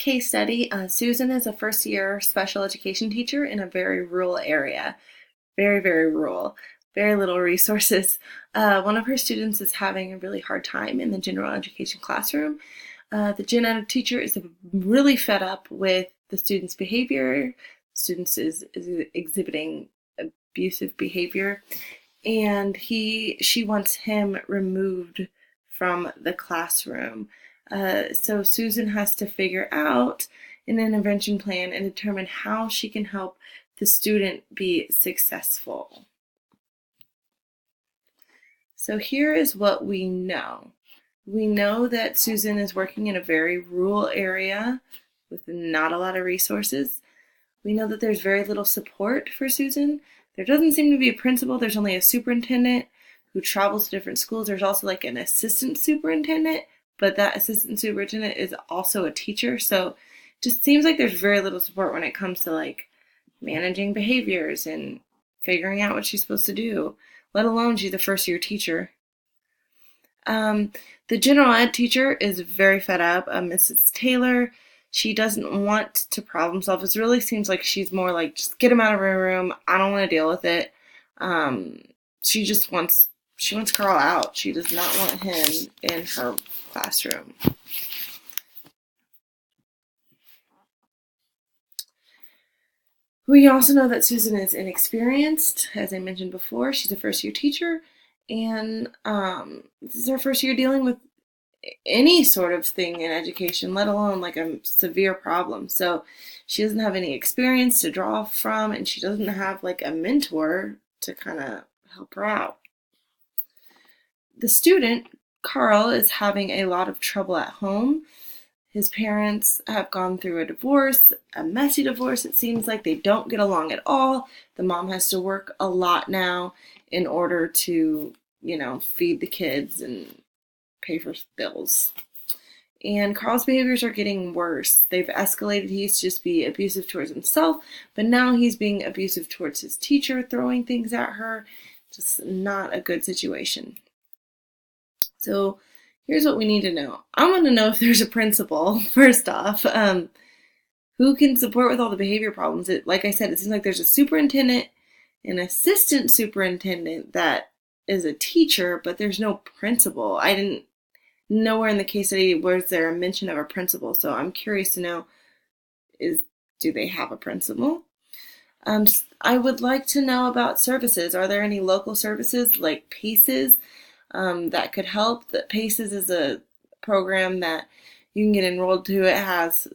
case study. Susan is a first-year special education teacher in a very rural area. Very, very rural. Very little resources. One of her students is having a really hard time in the general education classroom. The gen ed teacher is really fed up with the student's behavior. Students is exhibiting abusive behavior, and she wants him removed from the classroom. So Susan has to figure out an intervention plan and determine how she can help the student be successful. So here is what we know. We know that Susan is working in a very rural area with not a lot of resources. We know that there's very little support for Susan. There doesn't seem to be a principal. There's only a superintendent who travels to different schools. There's also like an assistant superintendent, but that assistant superintendent is also a teacher. So it just seems like there's very little support when it comes to like managing behaviors and figuring out what she's supposed to do, let alone she's a first-year teacher. The general ed teacher is very fed up. Mrs. Taylor, she doesn't want to problem solve. It really seems like she's more like, just get him out of her room. I don't want to deal with it. She wants Carl out. She does not want him in her classroom. We also know that Susan is inexperienced. As I mentioned before, she's a first-year teacher, and this is her first year dealing with any sort of thing in education, let alone like a severe problem. So she doesn't have any experience to draw from, and she doesn't have like a mentor to kind of help her out. The student, Carl, is having a lot of trouble at home. His parents have gone through a divorce, a messy divorce. It seems like they don't get along at all. The mom has to work a lot now in order to, feed the kids and pay for bills. And Carl's behaviors are getting worse. They've escalated. He used to just be abusive towards himself, but now he's being abusive towards his teacher, throwing things at her. Just not a good situation. So here's what we need to know. I want to know if there's a principal, first off, who can support with all the behavior problems. Like I said, it seems like there's a superintendent, an assistant superintendent that is a teacher, but there's no principal. Nowhere in the case study was there a mention of a principal, so I'm curious to know, do they have a principal? I would like to know about services. Are there any local services like PACES that could help? The PACES is a program that you can get enrolled to. It has,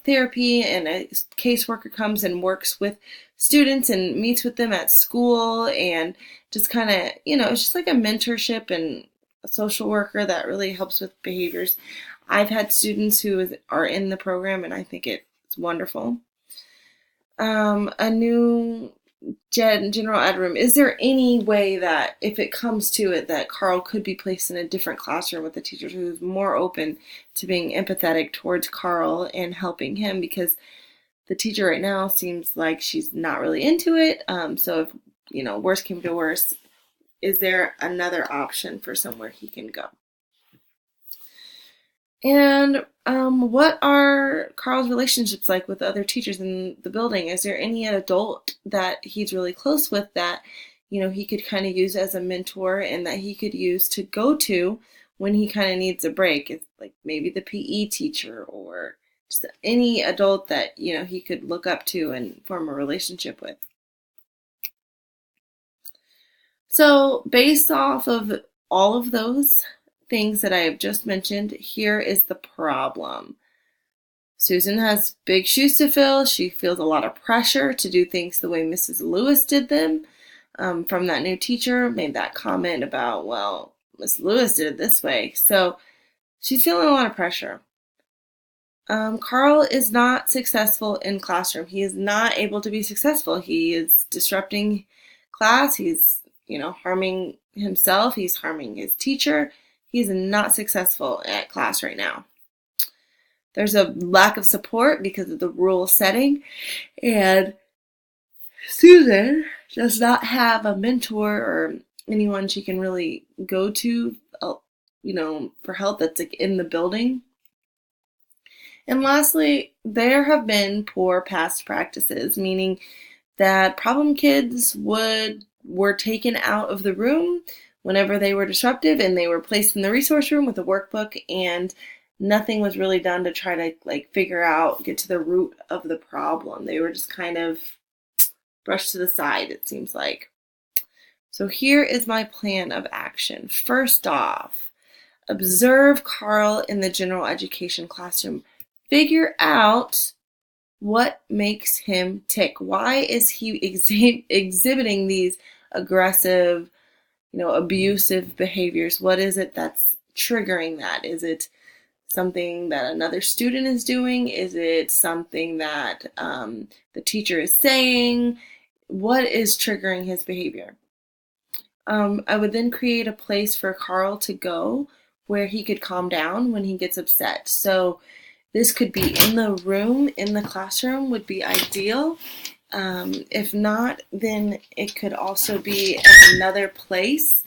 therapy, and a caseworker comes and works with students and meets with them at school, and just kind of, it's just like a mentorship and a social worker that really helps with behaviors. I've had students who are in the program, and I think it's wonderful. A new general ed room. Is there any way that, if it comes to it, that Carl could be placed in a different classroom with a teacher who's more open to being empathetic towards Carl and helping him? Because the teacher right now seems like she's not really into it. So if, worse came to worse, is there another option for somewhere he can go? And what are Carl's relationships like with other teachers in the building? Is there any adult that he's really close with that, he could kind of use as a mentor and that he could use to go to when he kind of needs a break? It's like maybe the PE teacher or just any adult that, he could look up to and form a relationship with. So based off of all of those things that I have just mentioned, here is the problem. Susan has big shoes to fill. She feels a lot of pressure to do things the way Mrs. Lewis did them. From that new teacher, made that comment about, well, Miss Lewis did it this way. So she's feeling a lot of pressure. Carl is not successful in classroom. He is not able to be successful. He is disrupting class. He's, harming himself. He's harming his teacher. He's not successful at class right now. There's a lack of support because of the rural setting, and Susan does not have a mentor or anyone she can really go to, for help that's like in the building. And lastly, there have been poor past practices, meaning that problem kids were taken out of the room whenever they were disruptive, and they were placed in the resource room with a workbook, and nothing was really done to try to figure out, get to the root of the problem. They were just kind of brushed to the side, it seems like. So here is my plan of action. First off, observe Carl in the general education classroom. Figure out what makes him tick. Why is he exhibiting these aggressive, abusive behaviors? What is it that's triggering that? Is it something that another student is doing? Is it something that the teacher is saying? What is triggering his behavior? I would then create a place for Carl to go where he could calm down when he gets upset. So this could be in the room, in the classroom would be ideal. If not, then it could also be at another place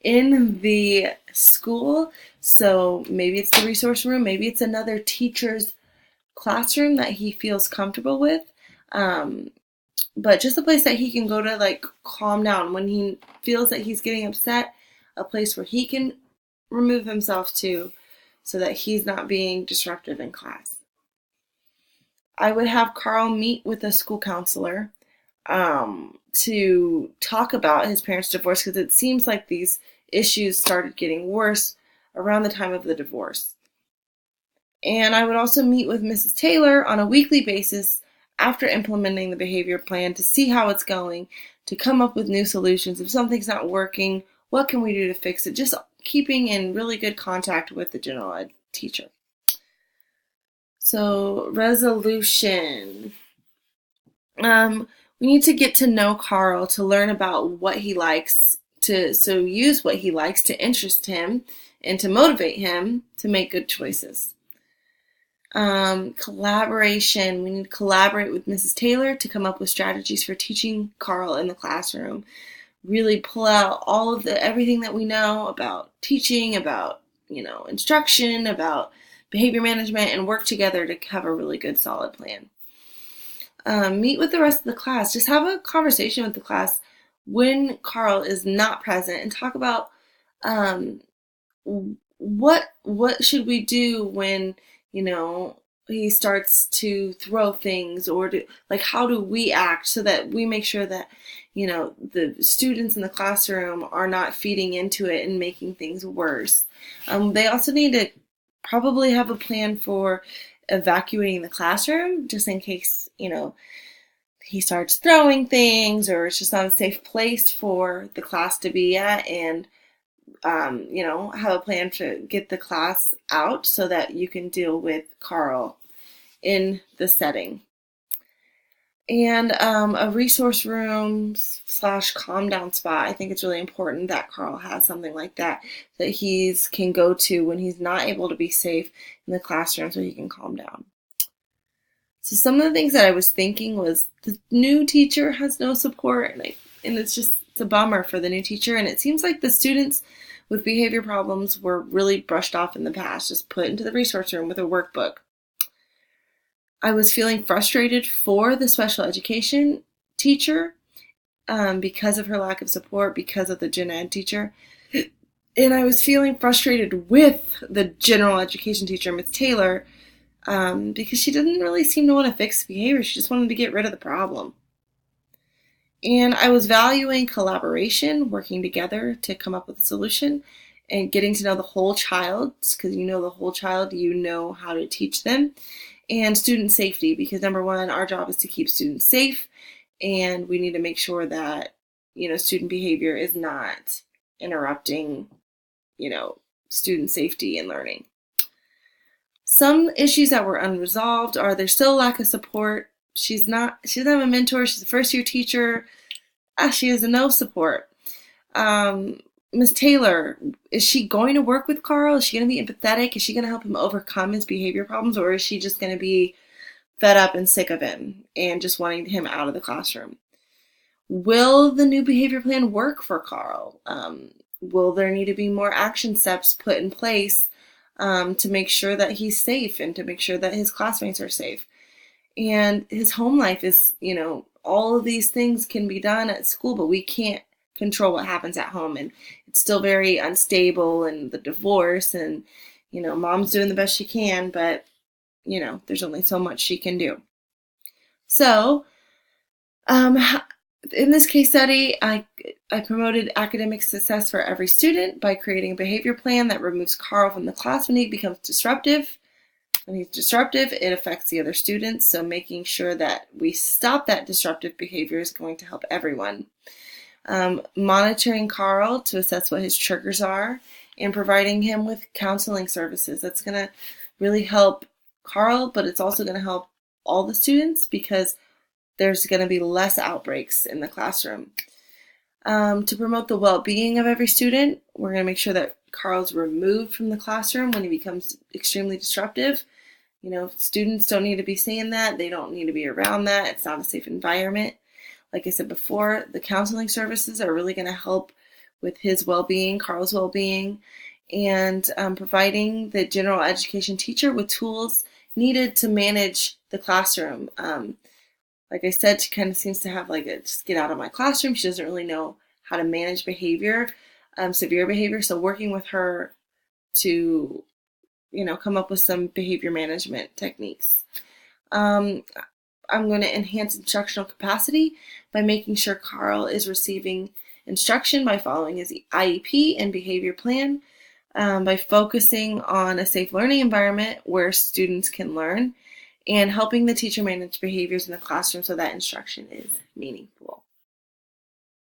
in the school. So maybe it's the resource room, maybe it's another teacher's classroom that he feels comfortable with. But just a place that he can go to calm down when he feels that he's getting upset, a place where he can remove himself to, so that he's not being disruptive in class. I would have Carl meet with a school counselor to talk about his parents' divorce, because it seems like these issues started getting worse around the time of the divorce. And I would also meet with Mrs. Taylor on a weekly basis after implementing the behavior plan to see how it's going, to come up with new solutions. If something's not working, what can we do to fix it? Just keeping in really good contact with the general ed teacher. So, resolution. We need to get to know Carl, to learn about what he likes, use what he likes to interest him and to motivate him to make good choices. Collaboration. We need to collaborate with Mrs. Taylor to come up with strategies for teaching Carl in the classroom. Really pull out all of everything that we know about teaching, about, instruction, about behavior management, and work together to have a really good, solid plan. Meet with the rest of the class. Just have a conversation with the class when Carl is not present, and talk about what should we do when he starts to throw things, or how do we act so that we make sure that the students in the classroom are not feeding into it and making things worse. They also need to probably have a plan for evacuating the classroom, just in case he starts throwing things, or it's just not a safe place for the class to be at, and have a plan to get the class out so that you can deal with Carl in the setting. And a resource room / calm down spot. I think it's really important that Carl has something like that he can go to when he's not able to be safe in the classroom, so he can calm down. So some of the things that I was thinking was, the new teacher has no support, and it's a bummer for the new teacher. And it seems like the students with behavior problems were really brushed off in the past, just put into the resource room with a workbook. I was feeling frustrated for the special education teacher because of her lack of support, because of the gen ed teacher. And I was feeling frustrated with the general education teacher, Ms. Taylor, because she didn't really seem to want to fix behavior. She just wanted to get rid of the problem. And I was valuing collaboration, working together to come up with a solution, and getting to know the whole child, because the whole child, how to teach them. And student safety, because number one, our job is to keep students safe, and we need to make sure that, student behavior is not interrupting, student safety and learning. Some issues that were unresolved are, there's still a lack of support. She doesn't have a mentor. She's a first-year teacher. She has no support. Ms. Taylor, is she going to work with Carl? Is she going to be empathetic? Is she going to help him overcome his behavior problems? Or is she just going to be fed up and sick of him and just wanting him out of the classroom? Will the new behavior plan work for Carl? Will there need to be more action steps put in place to make sure that he's safe and to make sure that his classmates are safe. And his home life is, all of these things can be done at school, but we can't control what happens at home. And it's still very unstable, and the divorce, and, mom's doing the best she can, but, there's only so much she can do. So, in this case study, I promoted academic success for every student by creating a behavior plan that removes Carl from the class when he becomes disruptive. When he's disruptive, it affects the other students, so making sure that we stop that disruptive behavior is going to help everyone. Monitoring Carl to assess what his triggers are, and providing him with counseling services. That's going to really help Carl, but it's also going to help all the students because there's going to be less outbreaks in the classroom. To promote the well-being of every student, we're going to make sure that Carl's removed from the classroom when he becomes extremely disruptive. Students don't need to be seeing that. They don't need to be around that. It's not a safe environment. Like I said before, the counseling services are really going to help with his well-being, Carl's well-being, and providing the general education teacher with tools needed to manage the classroom. Like I said, she kind of seems to have just get out of my classroom. She doesn't really know how to manage behavior, severe behavior. So working with her to, come up with some behavior management techniques. I'm going to enhance instructional capacity by making sure Carl is receiving instruction by following his IEP and behavior plan, by focusing on a safe learning environment where students can learn, and helping the teacher manage behaviors in the classroom so that instruction is meaningful.